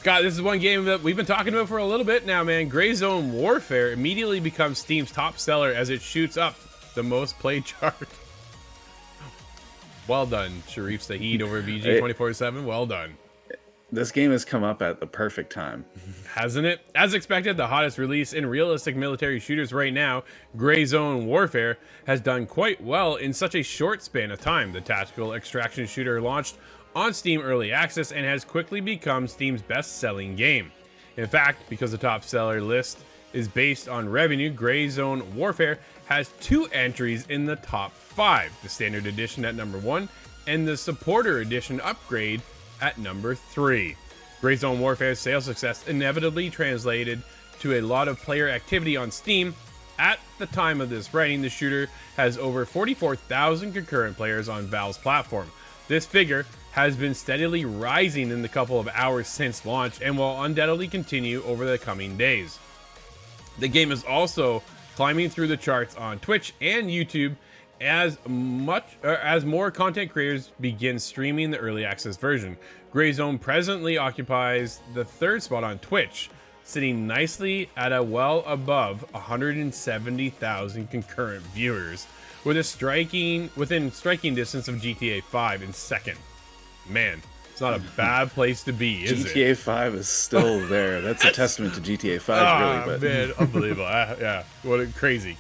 God, this is one game that we've been talking about for a little bit now, man. Gray Zone Warfare immediately becomes Steam's top seller as it shoots up the most played chart. Well done, Sharif Saeed over VG247. Well done. This game has come up at the perfect time. Hasn't it? As expected, the hottest release in realistic military shooters right now, Gray Zone Warfare, has done quite well in such a short span of time. The tactical extraction shooter launched on Steam Early Access and has quickly become Steam's best-selling game. In fact, because the top seller list is based on revenue, Gray Zone Warfare has 2 entries in the top 5, the Standard Edition at number 1 and the Supporter Edition upgrade at number 3. Gray Zone Warfare's sales success inevitably translated to a lot of player activity on Steam. At the time of this writing, the shooter has over 44,000 concurrent players on Valve's platform. This figure has been steadily rising in the couple of hours since launch and will undoubtedly continue over the coming days. The game is also climbing through the charts on Twitch and YouTube as more content creators begin streaming the early access version. Gray Zone presently occupies the 3rd spot on Twitch, sitting nicely at a well above 170,000 concurrent viewers, within striking distance of GTA 5 in second. Man, it's not a bad place to be, is it? GTA 5 is still there. That's a testament to GTA 5, really. But Man, unbelievable. Yeah, crazy.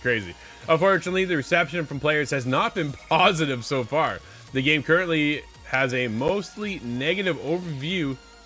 Unfortunately, the reception from players has not been positive so far. The game currently has a mostly negative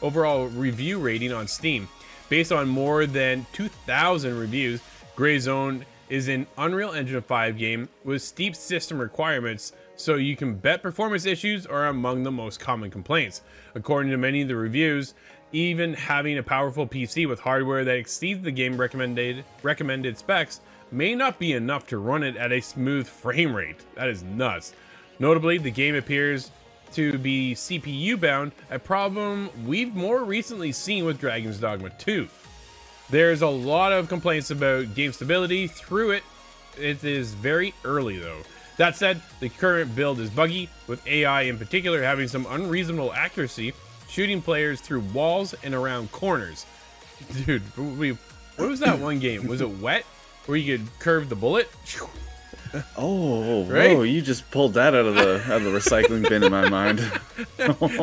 overall review rating on Steam. Based on more than 2,000 reviews, Gray Zone is an Unreal Engine 5 game with steep system requirements, so you can bet performance issues are among the most common complaints. According to many of the reviews, even having a powerful PC with hardware that exceeds the game recommended specs may not be enough to run it at a smooth frame rate. That is nuts. Notably, the game appears to be CPU bound, a problem we've more recently seen with Dragon's Dogma 2. There's a lot of complaints about game stability through it. It is very early though. That said, the current build is buggy, with AI in particular having some unreasonable accuracy, shooting players through walls and around corners. Dude, what was that one game? Was it Wet? Where you could curve the bullet? Oh, right? Whoa, you just pulled that out of the recycling bin in my mind.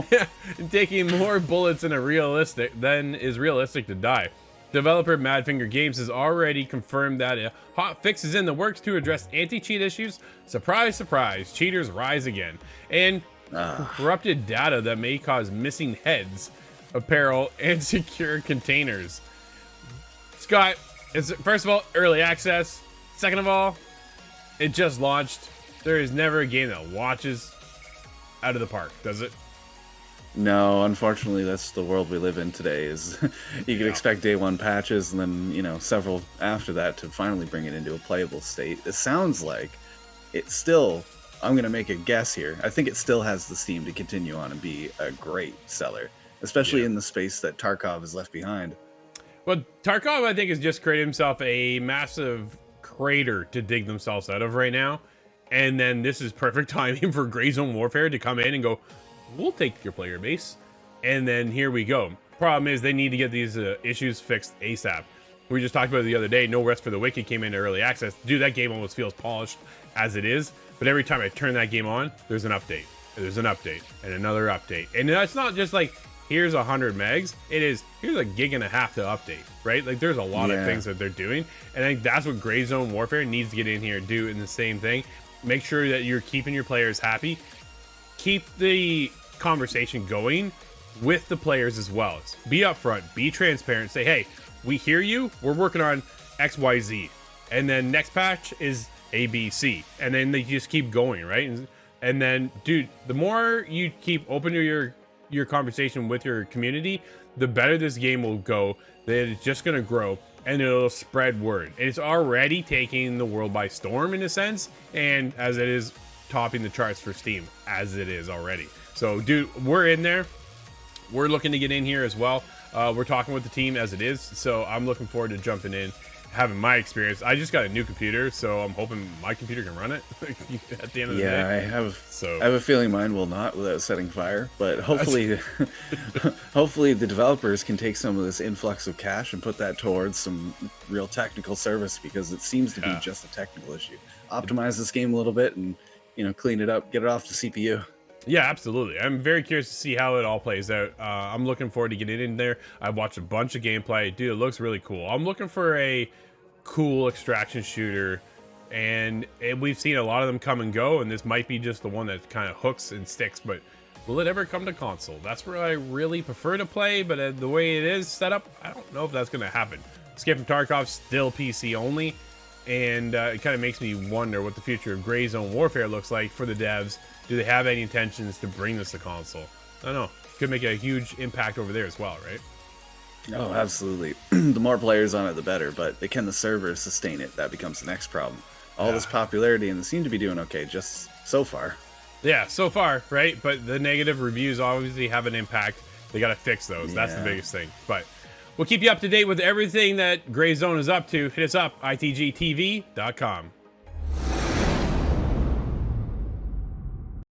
Yeah, taking more bullets than is realistic to die. Developer Madfinger Games has already confirmed that a hot fix is in the works to address anti-cheat issues. Surprise, surprise, cheaters rise again. And corrupted data that may cause missing heads, apparel, and secure containers. Scott, it's first of all, early access. Second of all, it just launched. There is never a game that watches out of the park, does it? No, unfortunately, that's the world we live in today. Is you can expect day 1 patches, and then several after that to finally bring it into a playable state. It sounds like it's still. I'm gonna make a guess here. I think it still has the steam to continue on and be a great seller, especially in the space that Tarkov has left behind. Well, Tarkov, I think, has just created himself a massive crater to dig themselves out of right now, and then this is perfect timing for Gray Zone Warfare to come in and go, we'll take your player base, and then here we go. Problem is they need to get these issues fixed ASAP. We just talked about it the other day. No Rest for the Wicked came into early access. Dude, that game almost feels polished as it is, but every time I turn that game on, there's an update. There's an update and another update, and it's not just like here's 100 megs. It is here's a gig and a half to update, right? Like there's a lot of things that they're doing, and I think that's what Gray Zone Warfare needs to get in here and do in the same thing. Make sure that you're keeping your players happy. Keep the conversation going with the players as well. Be upfront, be transparent, say, hey, we hear you, we're working on XYZ, and then next patch is ABC, and then they just keep going, right? And then, dude, the more you keep open to your conversation with your community, the better this game will go. That it's just going to grow, and it'll spread word. It's already taking the world by storm in a sense, and as it is topping the charts for Steam as it is already. So, dude, we're in there. We're looking to get in here as well. We're talking with the team as it is, so I'm looking forward to jumping in having my experience. I just got a new computer, so I'm hoping my computer can run it at the end of the Yeah, day. I have a feeling mine will not without setting fire, but hopefully, hopefully the developers can take some of this influx of cash and put that towards some real technical service, because it seems to be just a technical issue. Optimize this game a little bit and, clean it up, get it off the CPU. Yeah, absolutely. I'm very curious to see how it all plays out. I'm looking forward to getting in there. I've watched a bunch of gameplay. Dude, it looks really cool. I'm looking for a cool extraction shooter, and we've seen a lot of them come and go, and this might be just the one that kind of hooks and sticks, but will it ever come to console? That's where I really prefer to play, but the way it is set up, I don't know if that's going to happen. Escape from Tarkov, still PC only, and it kind of makes me wonder what the future of Gray Zone Warfare looks like for the devs. Do they have any intentions to bring this to console? I don't know. Could make a huge impact over there as well, right? Oh, absolutely. The more players on it, the better, but can the servers sustain it? That becomes the next problem. All this popularity, and they seem to be doing okay just so far. Yeah, so far, right? But the negative reviews obviously have an impact. They got to fix those. Yeah. That's the biggest thing. But we'll keep you up to date with everything that Gray Zone is up to. Hit us up, itgtv.com.